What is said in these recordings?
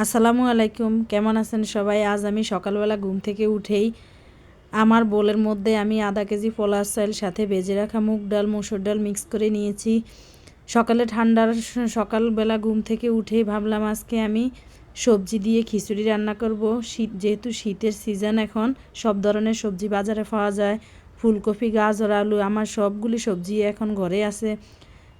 আসসালামু আলাইকুম, কেমন আছেন সবাই? আজ আমি সকালবেলা ঘুম থেকে উঠেই আমার বোলের মধ্যে আমি আধা কেজি পোলার চাল সাথে ভেজে রাখা মুগ ডাল মসুর ডাল মিক্স করে নিয়েছি। সকালবেলা ঘুম থেকে উঠেই ভাবলাম আজকে আমি সবজি দিয়ে খিচুড়ি রান্না করব। যেহেতু শীতের সিজন, এখন সব ধরনের সবজি বাজারে পাওয়া যায়। ফুলকপি, গাজর, আলু, আমার সবগুলি সবজি এখন ঘরে আছে।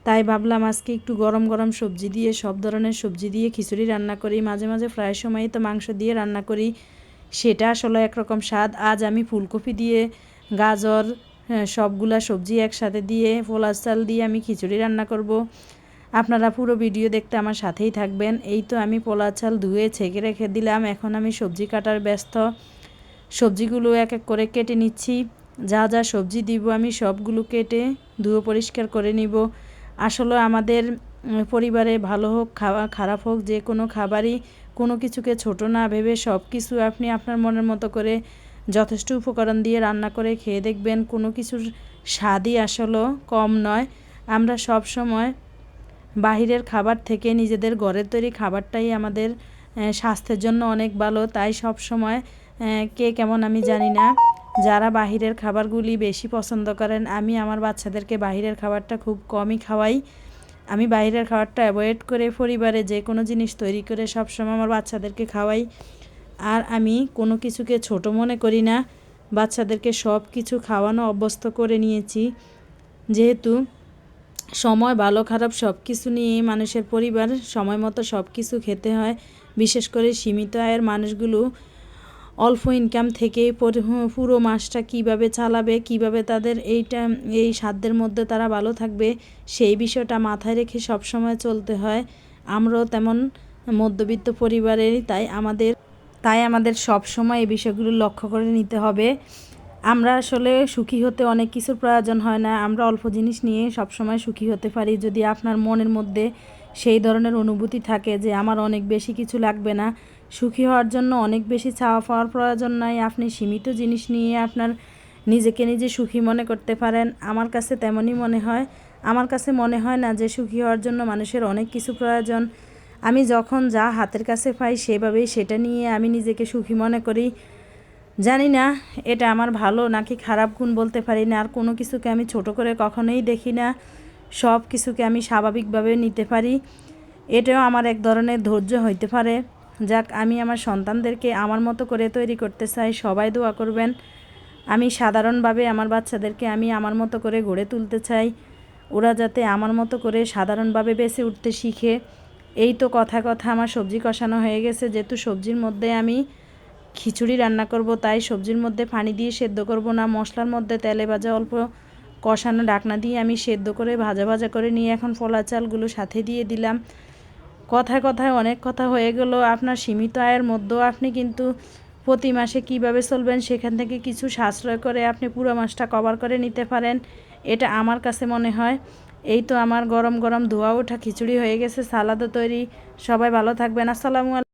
তাই ভাবলাম আজকে একটু গরম গরম সবজি দিয়ে, সব ধরনের সবজি দিয়ে খিচুড়ি রান্না করি। মাঝে মাঝে প্রায় সময়ই তো মাংস দিয়ে রান্না করি, সেটা আসলে একরকম স্বাদ। আজ আমি ফুলকপি দিয়ে, গাজর, সবগুলা সবজি একসাথে দিয়ে, পোলার চাল দিয়ে আমি খিচুড়ি রান্না করব। আপনারা পুরো ভিডিও দেখতে আমার সাথেই থাকবেন। এই তো আমি পোলার চাল ধুয়ে ছেঁকে রেখে দিলাম, এখন আমি সবজি কাটার ব্যস্ত। সবজিগুলো এক এক করে কেটে নিচ্ছি। যা যা সবজি দিব আমি সবগুলো কেটে ধুয়ে পরিষ্কার করে নিব। আসলে আমাদের পরিবারে ভালো হোক খারাপ হোক, যে কোনো খাবারই কোনো কিছুকে ছোট না ভেবে সব কিছু আপনি আপনার মনের মতো করে যথেষ্ট উপকরণ দিয়ে রান্না করে খেয়ে দেখবেন, কোনো কিছুর স্বাদই আসলে কম নয়। আমরা সব সময় বাহিরের খাবার থেকে নিজেদের ঘরের তৈরি খাবারটাই আমাদের স্বাস্থ্যের জন্য অনেক ভালো। তাই সব সময় কে কেমন আমি জানি না, যারা বাহিরের খাবারগুলি বেশি পছন্দ করেন, আমি আমার বাচ্চাদেরকে বাহিরের খাবারটা খুব কমই খাওয়াই। আমি বাইরের খাবারটা অ্যাভয়েড করে পরিবারে যে কোনো জিনিস তৈরি করে সবসময় আমার বাচ্চাদেরকে খাওয়াই। আর আমি কোনো কিছুকে ছোট মনে করি না, বাচ্চাদেরকে সব কিছু খাওয়ানো অভ্যস্ত করে নিয়েছি। যেহেতু সময় ভালো খারাপ সব কিছু নিয়ে মানুষের পরিবার সময় মতো সব কিছু খেতে হয়। বিশেষ করে সীমিত আয়ের মানুষগুলো অল্প ইনকাম থেকে পুরো মাসটা কিভাবে চালাবে, কিভাবে তাদের এই সাধ্যের মধ্যে তারা ভালো থাকবে, সেই বিষয়টা মাথায় রেখে সব সময় চলতে হয়। আমরাও তেমন মধ্যবিত্ত পরিবারেরই, তাই আমাদের সব সময় এই বিষয়গুলো লক্ষ্য করে নিতে হবে। আমরা আসলে সুখী হতে অনেক কিছুর প্রয়োজন হয় না, আমরা অল্প জিনিস নিয়ে সব সময় সুখী হতে পারি। যদি আপনার মনের মধ্যে সেই ধরনের অনুভূতি থাকে যে আমার অনেক বেশি কিছু লাগবে না, সুখী হওয়ার জন্য অনেক বেশি চাওয়া পাওয়ার প্রয়োজন নাই, আপনি সীমিত জিনিস নিয়ে আপনার নিজেকে নিজে সুখী মনে করতে পারেন। আমার কাছে তেমনই মনে হয়। আমার কাছে মনে হয় না যে সুখী হওয়ার জন্য মানুষের অনেক কিছু প্রয়োজন। আমি যখন যা হাতের কাছে পাই সেভাবেই সেটা নিয়ে আমি নিজেকে সুখী মনে করি। জানি না এটা আমার ভালো নাকি খারাপ গুণ, বলতে পারি না। আর কোনো কিছুকে আমি ছোট করে কখনোই দেখি না, সব কিছুকে আমি স্বাভাবিকভাবে নিতে পারি। এটাও আমার এক ধরনের ধৈর্য হইতে পারে। যাক, আমি আমার সন্তানদেরকে আমার মতো করে তৈরি করতে চাই, সবাই দোয়া করবেন। আমি সাধারণভাবে আমার বাচ্চাদেরকে আমি আমার মতো করে গড়ে তুলতে চাই, ওরা যাতে আমার মতো করে সাধারণভাবে বেঁচে উঠতে শিখে। এই তো কথা আমার সবজি কষানো হয়ে গেছে। যেহেতু সবজির মধ্যে আমি খিচুড়ি রান্না করব, তাই সবজির মধ্যে পানি দিয়ে সেদ্ধ করব না, মশলার মধ্যে তেলে ভাজা অল্প কষানো ঢাকনা দিয়ে আমি সেদ্ধ করে ভাজা ভাজা করে নিয়ে এখন পোলা চালগুলো সাথে দিয়ে দিলাম। কথায় অনেক কথা হয়ে গেল। আপনার সীমিত আয়ের মধ্যেও আপনি কিন্তু প্রতি মাসে কিভাবে চলবেন সেখান থেকে কিছু সাশ্রয় করে আপনি পুরো মাসটা কভার করে নিতে পারেন, এটা আমার কাছে মনে হয়। এই তো আমার গরম গরম ধোয়া ওঠা খিচুড়ি হয়ে গেছে, সালাদও তৈরি। সবাই ভালো থাকবেন। আসসালামু আলাইকুম।